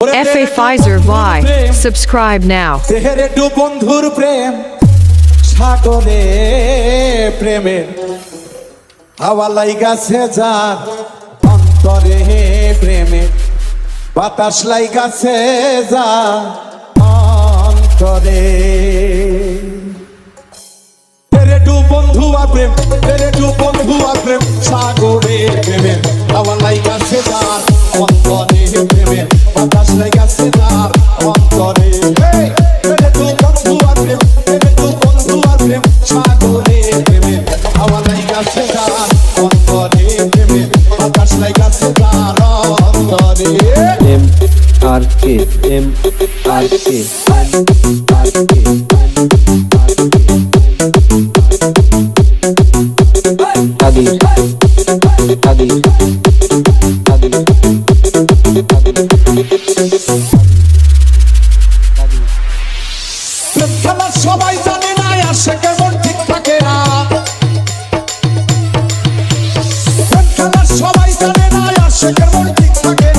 FA Pfizer Y. Subscribe now. দেহের একটু বন্ধুর প্রেম সাগরে প্রেমের হাওয়া লাইগাছে যার অন্তরে প্রেমের বাতাস লাইগাছে যার অন্তরে একটু বন্ধু আর প্রেম একটু বন্ধু আর প্রেম সাগরে প্রেমের হাওয়া লাইগাছে যার অন্তরে প্রেমের বাতাস লাইগাছে যার অন্তরে একটু বন্ধু আর প্রেম একটু বন্ধু আর প্রেম সাগরে প্রেমের হাওয়া লাইগাছে যার অন্তরে প্রেমের বাতাস লাইগাছে যার অন্তরে MRK Kadir প্রেম খেলা সবাই জানে না আসে কেমন ঠিক থাকে না প্রেম খেলা সবাই জানে না আসে কেমন ঠিক থাকে